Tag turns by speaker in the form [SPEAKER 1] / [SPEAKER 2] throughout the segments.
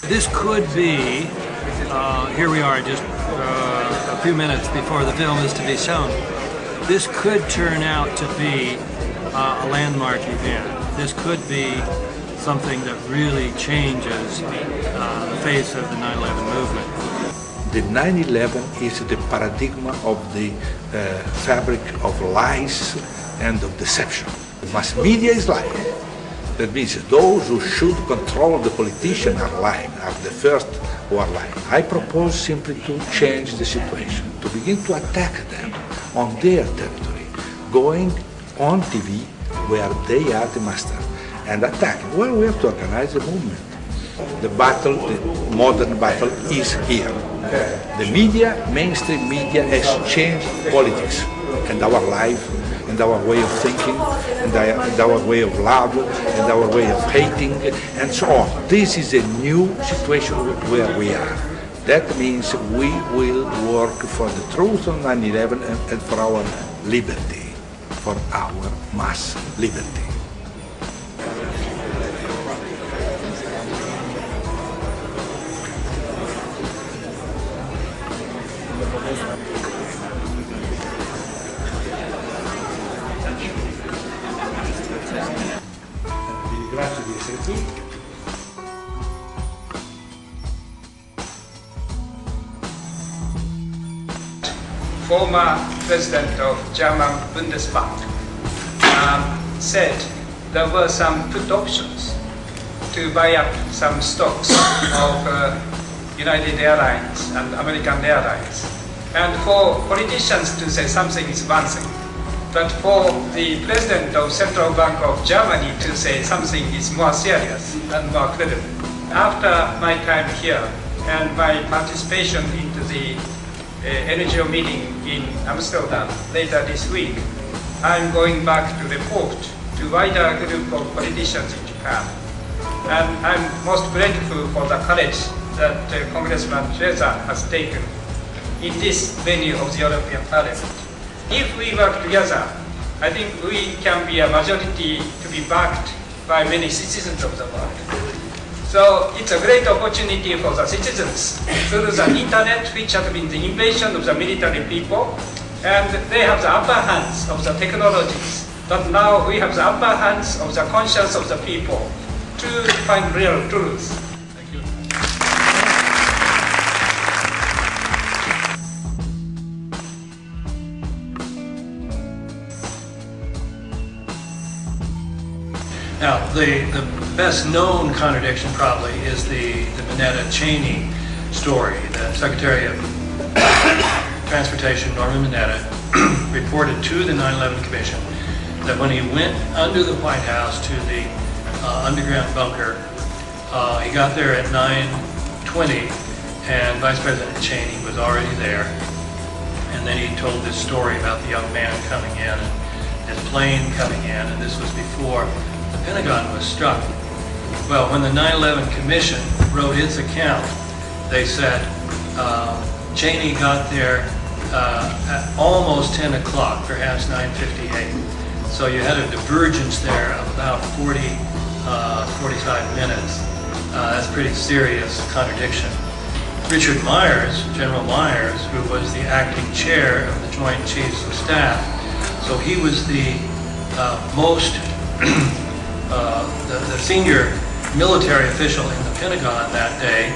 [SPEAKER 1] This could be, here we are just a few minutes before the film is to be shown. This could turn out to be a landmark event. This could be something that really changes the face of the 9/11 movement.
[SPEAKER 2] The 9/11 is the paradigm of the fabric of lies and of deception. The mass media is lying. That means those who should control the politician are lying, are the first who are lying. I propose simply to change the situation, to begin to attack them on their territory, going on TV where they are the master, and attacking. Well, we have to organize a movement. The battle, the modern battle is here. The media, mainstream media, has changed politics and our life, and our way of thinking, and our way of love, and our way of hating, and so on. This is a new situation where we are. That means we will work for the truth on 9/11 and for our liberty, for our mass liberty.
[SPEAKER 3] Grazie di essere qui.
[SPEAKER 4] Former president of German Bundesbank said there were some put options to buy up some stocks of United Airlines and American Airlines. And for politicians to say something is one thing, but for the president of Central Bank of Germany to say something is more serious and more credible. After my time here and my participation into the NGO meeting in Amsterdam later this week, I'm going back to report to a wider group of politicians in Japan. And I'm most grateful for the courage that Congressman Chiesa has taken in this venue of the European Parliament. If we work together, I think we can be a majority to be backed by many citizens of the world. So it's a great opportunity for the citizens through the internet, which has been the invasion of the military people, and they have the upper hands of the technologies. But now we have the upper hands of the conscience of the people to find real truth. Thank you.
[SPEAKER 1] Now, the best known contradiction probably is the Mineta-Cheney story. The Secretary of Transportation, Norman Mineta, reported to the 9/11 Commission that when he went under the White House to the underground bunker, he got there at 9:20 and Vice President Cheney was already there. And then he told this story about the young man coming in and his plane coming in, and this was before the Pentagon was struck. Well, when the 9/11 Commission wrote its account, they said Cheney got there at almost 10 o'clock, perhaps 9:58. So you had a divergence there of about 45 minutes. That's pretty serious contradiction. Richard Myers, General Myers, who was the acting chair of the Joint Chiefs of Staff, so he was the most the senior military official in the Pentagon that day.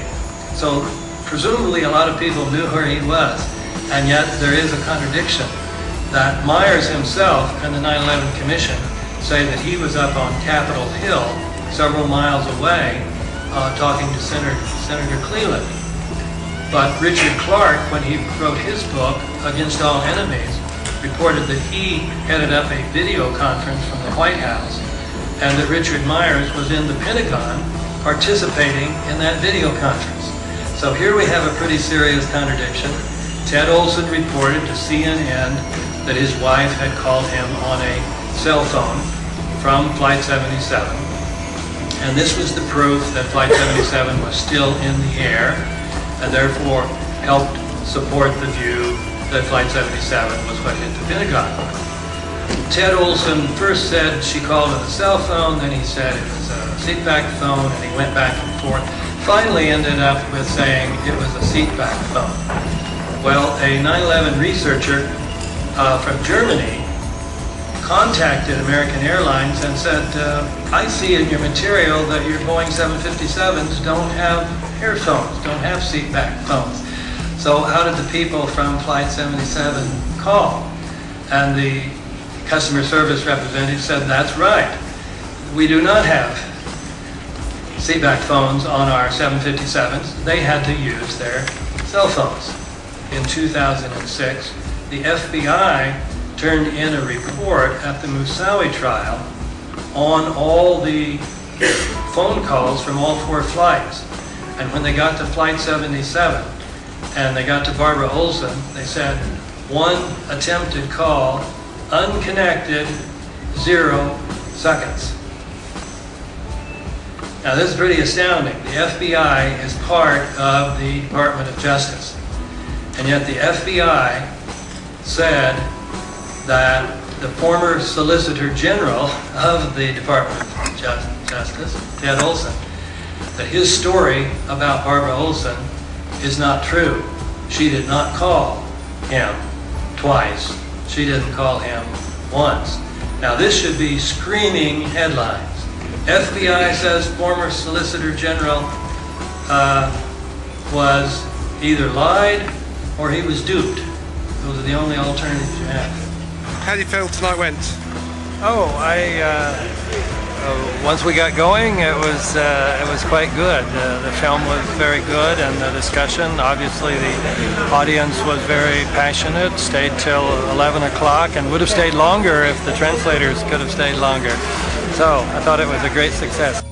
[SPEAKER 1] So presumably a lot of people knew where he was, and yet there is a contradiction that Myers himself and the 9/11 Commission say that he was up on Capitol Hill several miles away talking to Senator Cleveland. But Richard Clark, when he wrote his book, Against All Enemies, reported that he headed up a video conference from the White House and that Richard Myers was in the Pentagon participating in that video conference. So here we have a pretty serious contradiction. Ted Olson reported to CNN that his wife had called him on a cell phone from Flight 77. And this was the proof that Flight 77 was still in the air and therefore helped support the view that Flight 77 was what hit the Pentagon. Ted Olson first said she called on a cell phone, then he said it was a seatback phone, and he went back and forth. finally ended up with saying it was a seatback phone. Well, a 9/11 researcher from Germany contacted American Airlines and said, I see in your material that your Boeing 757s don't have earphones, don't have seatback phones. So how did the people from Flight 77 call? And the customer service representative said, that's right. We do not have seatback phones on our 757s. They had to use their cell phones. In 2006, the FBI turned in a report at the Moussaoui trial on all the phone calls from all 4 flights. And when they got to Flight 77 and they got to Barbara Olson, they said, 1 attempted call, unconnected, 0 seconds. Now this is pretty astounding. The FBI is part of the Department of Justice. And yet the FBI said that the former Solicitor General of the Department of Justice, Ted Olson, that his story about Barbara Olson is not true. She did not call him twice. She didn't call him once. Now this should be screaming headlines. FBI says former Solicitor General was either lied or he was duped. Those are the only alternatives you have.
[SPEAKER 5] How do you feel tonight went?
[SPEAKER 1] Oh, once we got going, it was quite good. The film was very good, and the discussion. Obviously, the audience was very passionate. Stayed till 11 o'clock, and would have stayed longer if the translators could have stayed longer. So I thought it was a great success.